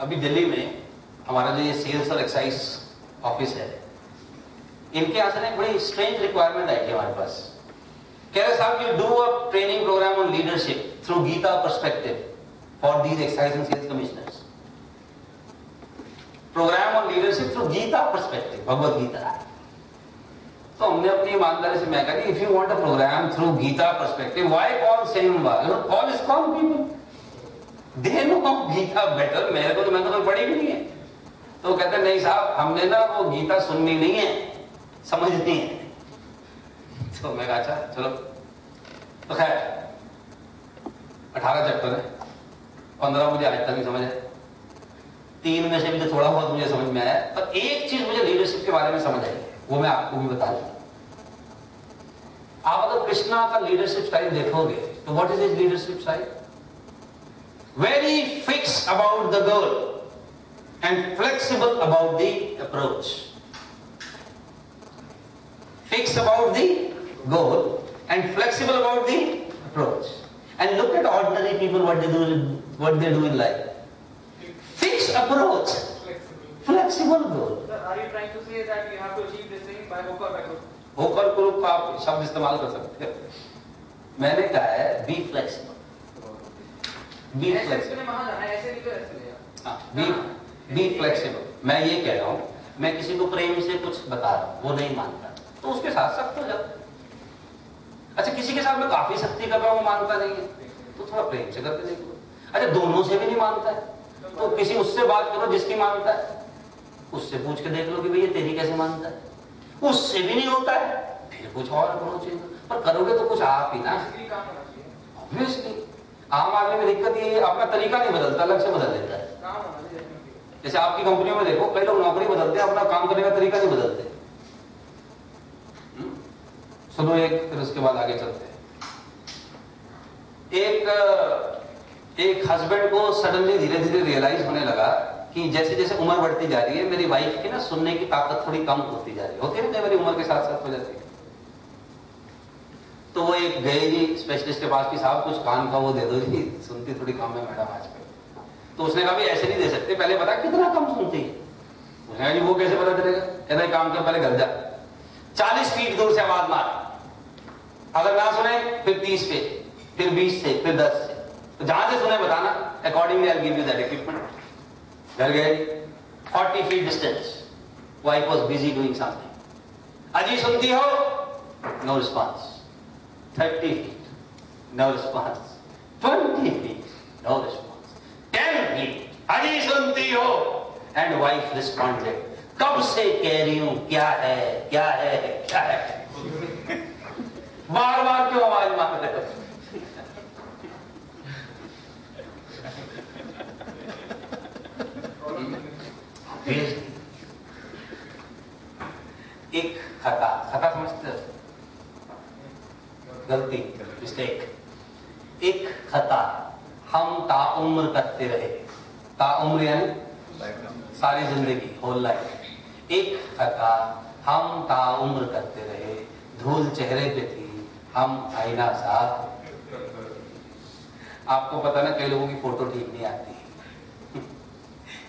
अभी दिल्ली में हमारा जो ये सेल्स और एक्साइज ऑफिस है, इनके यहाँ से ना एक बड़ी स्ट्रेंज रिक्वायरमेंट आई थी हमारे पास। कह रहे साहब you do a training programme on leadership through Gita perspective for these excise and sales commissioners. Programme on leadership through Gita perspective, Bhagwat Gita. तो हमने अपनी ईमानदारी से मैं कहा if you want a programme through Gita perspective why call semba, you know call ISKCON people, they know Gita better. मेरे को तो मैंने तो पढ़ी भी नहीं है। तो कहते नहीं साहब हमने ना वो गीता सुननी नहीं है, समझनी है। तो मैं कहा अच्छा चलो। तो खैर 18 चैप्टर है, 15 मुझे आज तक नहीं समझ आए, 3 में से भी तो थोड़ा बहुत मुझे समझ में आया। पर एक चीज मुझे लीडरशिप के बारे में समझ आई, वो मैं आपको भी बता दूं। आप अगर कृष्णा का लीडरशिप स्टाइल देखोगे तो what is his leadership style? Very fix about the goal and flexible about the approach. Fix about the goal and flexible about the approach. And look at ordinary people, what they do in life. Fixed approach, flexible goal. Sir, are you trying to say that you have to achieve this thing by hook or by crook? hook और crook का आप शब्द इस्तेमाल कर सकते हैं। मैंने कहा है be flexible. Be flexible. ऐसे नहीं तो ऐसे ले। हाँ, be flexible. मैं ये कह रहा हूँ, मैं किसी को प्रेम से कुछ बता रहा हूँ, वो नहीं मानता, तो उसके साथ सख्त हो जाओ। अच्छा किसी के साथ मैं काफी सख्ती कर रहा हूं, मानता नहीं है, तो थोड़ा प्रेम से करके देखो। अच्छा दोनों से भी नहीं मानता है, तो किसी उससे बात करो जिसकी मानता है, उससे पूछ के देख लो कि भैया तेरी कैसे मानता है। उससे भी नहीं होता है, फिर कुछ और अप्रोच है, पर करोगे तो कुछ आप ही ना। ऑब्वियसली आम आदमी में दिक्कत ये है, अपना तरीका नहीं बदलता, लक्ष्य बदल देता है। जैसे आपकी कंपनियों में देखो, कई लोग नौकरी बदलते हैं, अपना काम करने का तरीका नहीं बदलते। सुनो एक, फिर उसके बाद आगे चलते हैं। एक हस्बैंड को सडनली धीरे धीरे रियलाइज होने लगा कि जैसे जैसे उम्र बढ़ती जा रही है, मेरी वाइफ की ना सुनने की ताकत थोड़ी कम होती जा रही है। होती है ना, मेरी उम्र के साथ साथ हो जाती है। तो वो एक गए जी स्पेशलिस्ट के पास कि साहब कुछ कान का वो दे दो जी, सुनती थोड़ी कम है मैडम आजकल। तो उसने कहा भी ऐसे नहीं दे सकते, पहले बता कितना कम सुनती है। उसने कहा जी वो कैसे पता चलेगा? कहना काम कर, पहले घर जा, 40 फीट दूर से आवाज मार, अगर ना सुने फिर 30 पे, फिर 20 से, फिर 10 से, तो जहां से सुने बताना, accordingly I give you that equipment. घर गए, 40 feet distance, wife was busy doing something. अजी सुनती हो? No response. 30 feet, no response. 20 feet, no response. 10 feet, अजी सुनती हो? एंड वाइफ रिस्पॉन्डेड, कब से कह रही हूं क्या है क्या है क्या है, बार बार क्यों आवाज मार रहे हो? एक खता समझते हो? गलती, मिस्टेक। एक खता हम ताउम्र करते रहे, ताउम्र यानी सारी जिंदगी, होल लाइफ। एक खता हम ताउम्र करते रहे, धूल चेहरे पे थी, हम आईना साफ। आपको पता ना कई लोगों की फोटो ठीक नहीं आती,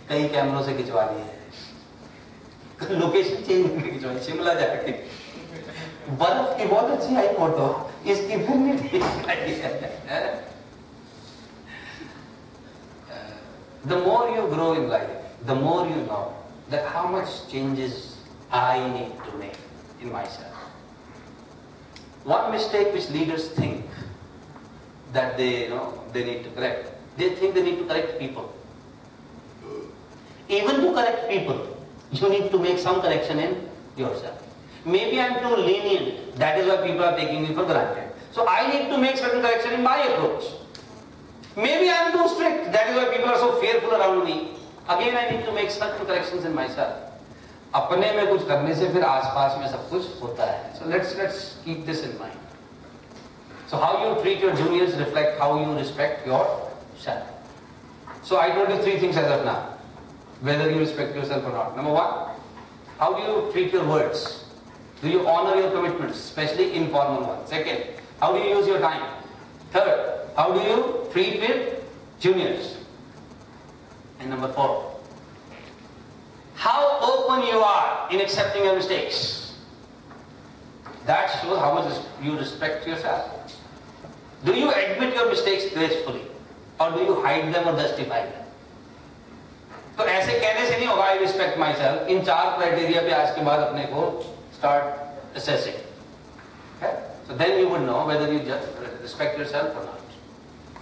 कई कैमरों से खिंचवा ली है, लोकेशन चेंज करके खिंचवाई, शिमला जाके बर्फ की बहुत अच्छी आई फोटो, इसकी फिर नहीं ठीक आई है। The more you grow in life, the more you know that how much changes I need to make in myself. One mistake which leaders think that they need to correct. They think they need to correct people. Even to correct people, you need to make some correction in yourself. Maybe I'm too lenient, that is why people are taking me for granted. So I need to make certain correction in my approach. Maybe I'm too strict, that is why people are so fearful around me. Again I need to make certain corrections in myself. अपने में कुछ करने से फिर आसपास में सब कुछ होता है. So let's keep this in mind. So how you treat your juniors reflect how you respect yourself. So I told you 3 things as of now, whether you respect yourself or not. Number 1, how do you treat your words? Do you honor your commitments, especially informal ones? Second, how do you use your time? Third, how do you treat with juniors? And number 4, in accepting your mistakes. That shows how much you respect yourself. Do you admit your mistakes gracefully, or do you hide them or justify them? तो ऐसे कहने से नहीं होगा I respect myself. In 4 criteria पे आज के बाद अपने को start assessing. Okay? So then you would know whether you just respect yourself or not.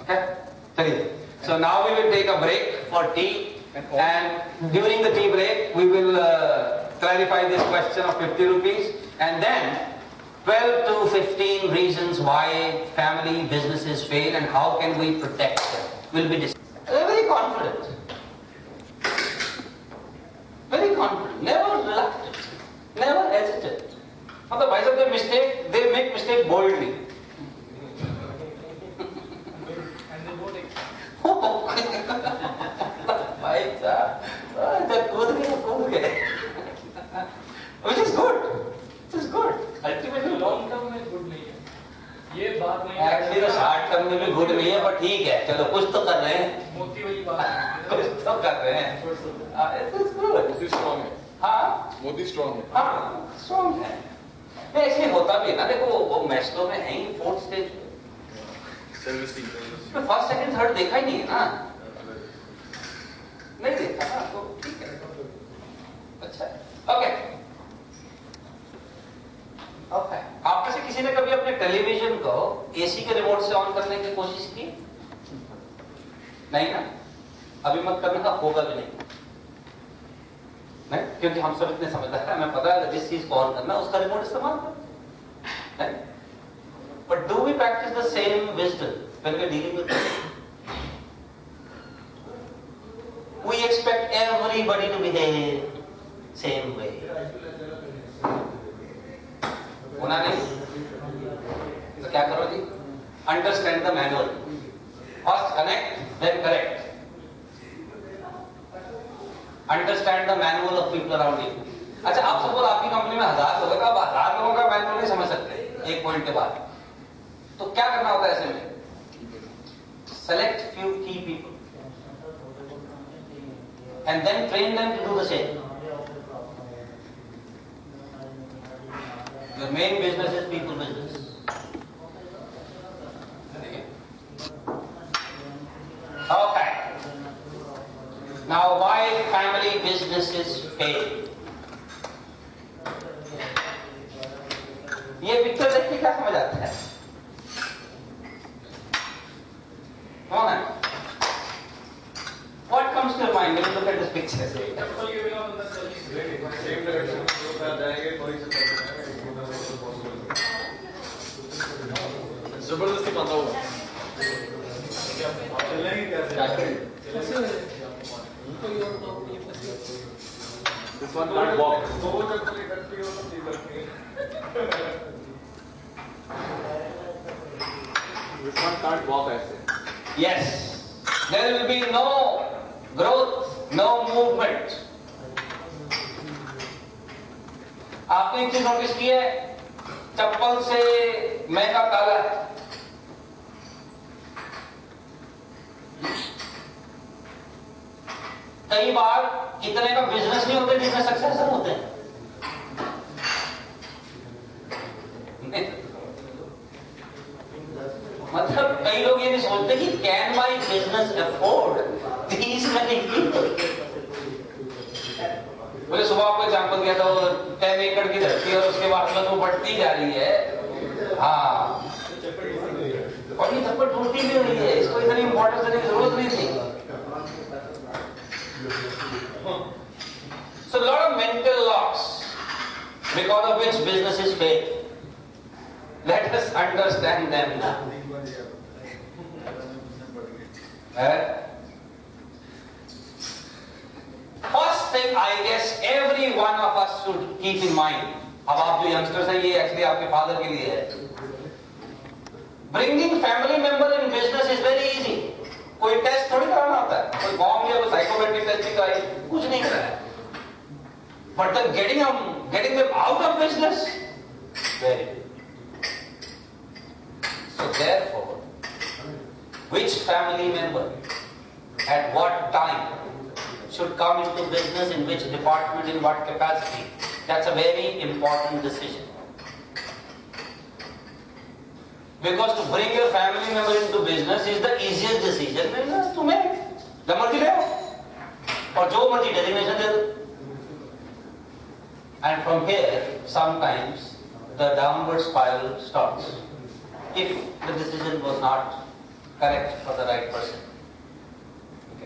Okay? चलिए. So now we will take a break for tea, and during the tea break we will clarify this question of 50 rupees, and then 12 to 15 reasons why family businesses fail and how can we protect them will be discussed. Very confident. Very confident. Never reluctant. Never hesitant. मतलब भाई साहब they make mistake boldly. And they don't accept. भाई साहब जब कूद गए. Which is good. Which is good. Ultimately long term में good नहीं है. ये बात नहीं है. Actually तो short term में भी good नहीं है, पर ठीक है. चलो कुछ तो कर रहे हैं. मोती वाली बात है. कुछ तो कर रहे हैं. It is good. Modi strong है. हाँ. मोदी स्ट्रॉन्ग है. हाँ. Strong है. नहीं ऐसे होता भी है ना. देखो वो मैस्ट्रो में है ही 4th स्टेज पे. Service team. तो फर्स्ट सेकंड थर्ड देखा ही नहीं है ना. नहीं देखा ना तो ठीक है. अच्छा. ओके. ओके. आप में से किसी ने कभी अपने टेलीविजन को एसी के रिमोट से ऑन करने की कोशिश की? नहीं ना. अभी मत करना, होगा भी नहीं. नहीं, क्योंकि हम सब इतने समझदार हैं, हमें पता है जिस चीज को ऑन करना उसका रिमोट इस्तेमाल करो. But do we practice the same wisdom when we're dealing with people? We expect everybody to behave same way. होना नहीं तो क्या करो जी? Understand the manual. First connect, then correct. Understand the manual of people around you. अच्छा, आप suppose आपकी company में 1000 लोग हैं, आप 1000 लोगों का मैनुअल नहीं समझ सकते एक पॉइंट के बाद. तो क्या करना होता है ऐसे में? Select few key people and then train them to do the same. Your main business is people business. Okay. Now, why family businesses fail? ये पिक्चर देख के क्या समझ आता है? कौन है? What comes to your mind when you look at this picture? Example giving out on the service. Same direction में जाएंगे थोड़ी सी जबरदस्ती बांधा हुआ. चलेंगे कैसे? This one can't walk. This one can't walk ऐसे. Yes, there will be no growth, no movement. आपने एक चीज नोटिस की है? चप्पल से महंगा ताला है. कई बार इतने का बिजनेस नहीं होते जितने सक्सेसफुल होते हैं. मतलब कई लोग ये नहीं सोचते कि can my business afford these many people. मुझे सुबह आपको एग्जाम्पल दिया था, 10 एकड़ की धरती और उसके बाद में वो बढ़ती जा रही है. हाँ, और ये चप्पल टूटती भी हुई है. इसको इतनी इंपॉर्टेंस देने की जरूरत नहीं थी. So a lot of mental locks because of which businesses fail. Let us understand them now. First thing I guess every one of us should keep in mind. अब आप जो youngsters हैं, ये actually आपके father के लिए है. Bringing family member in business is very easy. कोई टेस्ट थोड़ी कराना होता है. कोई बॉम्ब या कोई साइकोमेट्रिक टेस्ट कराई, कुछ नहीं कराया. But then getting them out of business, very big. So therefore, which family member at what time should come into business, in which department, in what capacity, That's a very important decision. Because to bring your family member into business is the easiest decision to make. जब मर्जी ले और जो मर्जी designation दे दो. And from here, sometimes the downward spiral starts if the decision was not correct for the right person.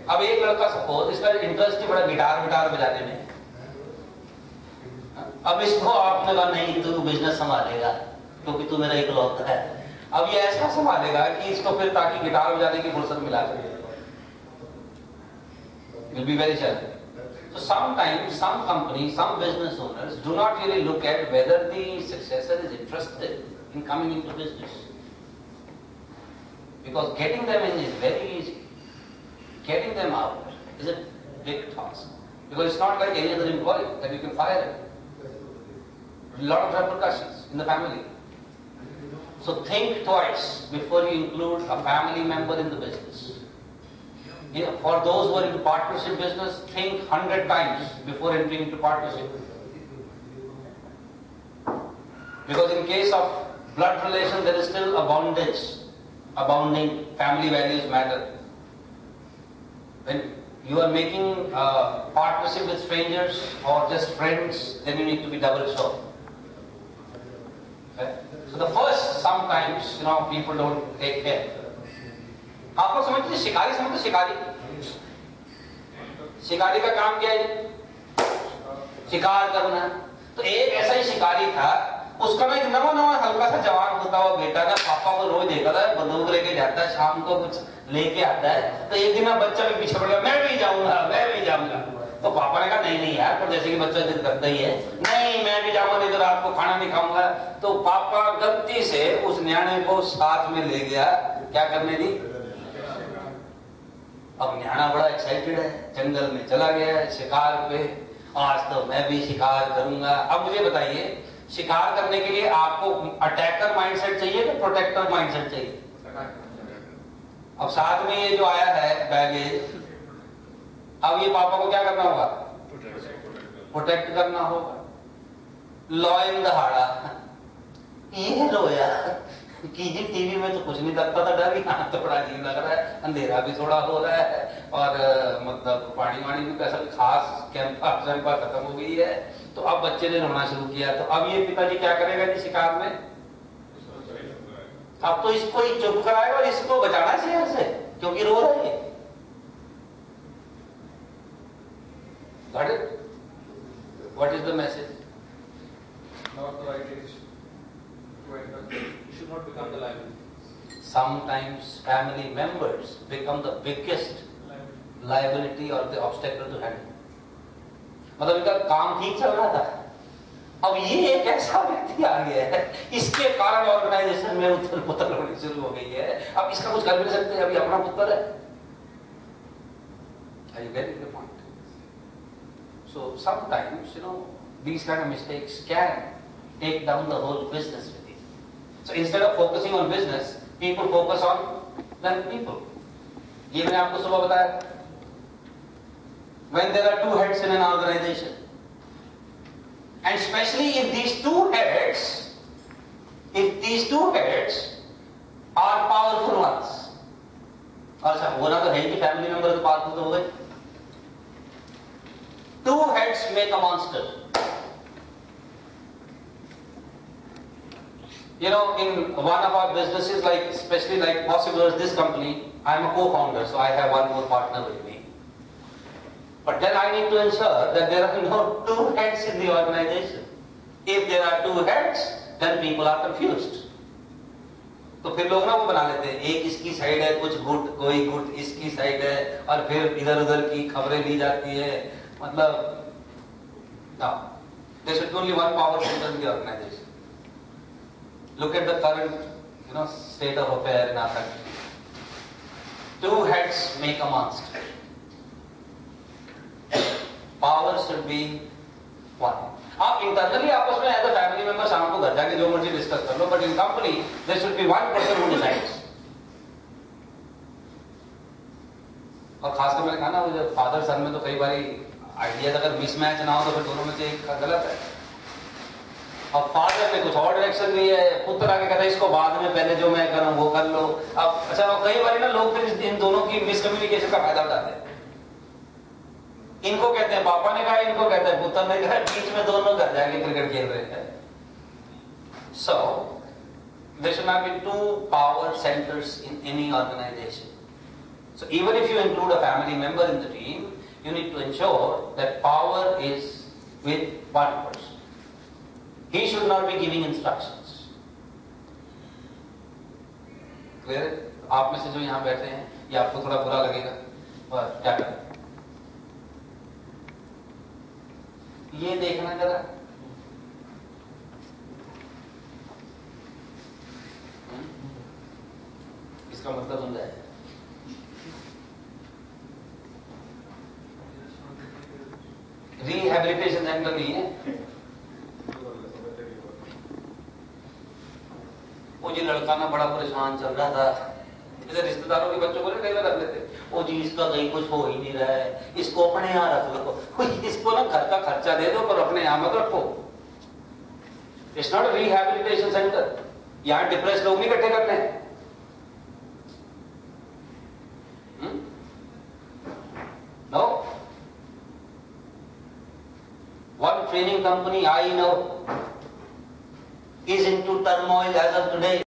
अब एक लड़का सपोज इसका इंटरेस्ट ही बड़ा गिटार बजाने में, अब इसको आपने कहा नहीं तू बिजनेस संभालेगा क्योंकि तू मेरा इकलौता है. अब ये ऐसा संभालेगा कि इसको फिर ताकि गिटार बजाने की फुर्सत मिला सके. Will be very challenging. So sometimes some companies, some business owners do not really look at whether the successor is interested in coming into business. Because getting them in is very easy. Getting them out is a big task. Because it's not like any other employee that you can fire him. A lot of repercussions in the family. So think twice before you include a family member in the business. For those who are into partnership business, think 100 times before entering into partnership. Because in case of blood relation, there is still a bondage. Abounding family values matter. When you are making a partnership with strangers or just friends, then you need to be double sure. Okay? So the first, sometimes, people don't take care. आपको समझते शिकारी समझते शिकारी का काम क्या है? शिकार करना. तो एक ऐसा ही शिकारी था, उसका ना एक नवा हल्का सा जवान होता हुआ बेटा ना पापा को रोज देखा था, बंदूक लेके जाता है, शाम को कुछ लेके आता है. तो एक दिन बच्चा भी पीछे पड़ गया, मैं भी जाऊंगा. तो पापा ने कहा नहीं यार, पर जैसे कि बच्चा जिद करता ही है, नहीं मैं भी जाऊंगा, नहीं तो रात को खाना नहीं खाऊंगा. तो पापा गलती से उस न्याणे को साथ में ले गया. क्या करने दी? अब न्याणा बड़ा एक्साइटेड है, जंगल में चला गया है शिकार पे. आज तो मैं भी शिकार करूंगा. अब मुझे बताइए, शिकार करने के लिए आपको अटैकर माइंडसेट चाहिए कि प्रोटेक्टर माइंडसेट चाहिए? अब साथ में ये जो आया है बैगेज, अब ये पापा को क्या करना होगा? प्रोटेक्ट करना होगा. लॉ इन दहाड़ा ये रोया कि टीवी में तो कुछ नहीं लगता था डर, यहाँ तो बड़ा अजीब लग रहा है, अंधेरा भी थोड़ा हो रहा है और मतलब पानी भी कैसा खास कैंपा खत्म हो गई है. तो अब बच्चे ने रोना शुरू किया. तो अब ये पिताजी क्या करेगा जी शिकार में? अब तो इसको ही चुप कराएगा और इसको बचाना चाहिए से, क्योंकि रो रही है. Got it? What is the message? Not the right age to enter. You should not become the liability. Sometimes family members become the biggest liability or the obstacle to handle. मतलब इनका काम ठीक चल रहा था, अब ये एक ऐसा व्यक्ति आ गया है, इसके कारण ऑर्गेनाइजेशन में उथल पुथल होनी शुरू हो गई है. अब इसका कुछ कर भी नहीं सकते, अभी अपना पुत्र है. Are you getting the point? So sometimes, these kind of mistakes can take down the whole business with you. So instead of focusing on business, people focus on the people. ये मैंने आपको सुबह बताया. When there are two heads in an organization, and especially if these two heads are powerful ones. अच्छा होना तो है कि फैमिली मेंबर तो पावरफुल तो हो गए. Two heads make a monster. In one of our businesses, especially like Possiblers, this company, I am a co-founder, so I have one more partner with me. But then I need to ensure that there are no two heads in the organization. If there are two heads, then people are confused. तो फिर लोग ना वो बना लेते हैं, एक इसकी साइड है, कुछ गुट कोई गुट इसकी साइड है, और फिर इधर उधर की खबरें ली जाती है. मतलब now there should be only one power center in the organization. Look at the current state of affair in our country. Two heads make a monster. Power should be one. आप इंटरनली आपस में as a family member शाम को घर जाके जो मर्जी discuss कर लो, but in company there should be one person who decides. और खासकर मैंने कहा ना, वो जो फादर सन में तो कई बार आइडियाज अगर मिसमैच ना हो तो फिर दोनों में से एक गलत है. अब फादर ने कुछ और डायरेक्शन दी है, पुत्र आके कहता है इसको बाद में, पहले जो मैं करूं वो कर लो। अब अच्छा, कई बार ना लोग फिर इन दोनों की मिसकम्युनिकेशन का फायदा उठाते हैं। इनको कहते हैं पापा ने कहा, इनको कहते हैं पुत्र ने कहा, बीच में दोनों घर जाके क्रिकेट खेल रहे हैं। So there should not be two power centers in any organization. So even if you include a family member in the team, you need to ensure that power is with one person. He should not be giving instructions. Clear? आप में से जो यहां बैठे हैं, ये आपको थोड़ा बुरा लगेगा, और क्या करें? ये देखना जरा, इसका मतलब समझाया? रिहेबिलिटेशन सेंटर नहीं है वो। जी लड़का ना बड़ा परेशान चल रहा था, जैसे रिश्तेदारों के बच्चों को ना कई बार रख लेते, वो जी इसका कहीं कुछ हो ही नहीं रहा है, इसको अपने यहाँ रख लो। इसको ना घर का खर्चा दे दो पर अपने यहाँ मत रखो। It's not rehabilitation centre. यहाँ डिप्रेस लोग नहीं इकट्ठे करते हैं। No. One training company I know is into turmoil as of today.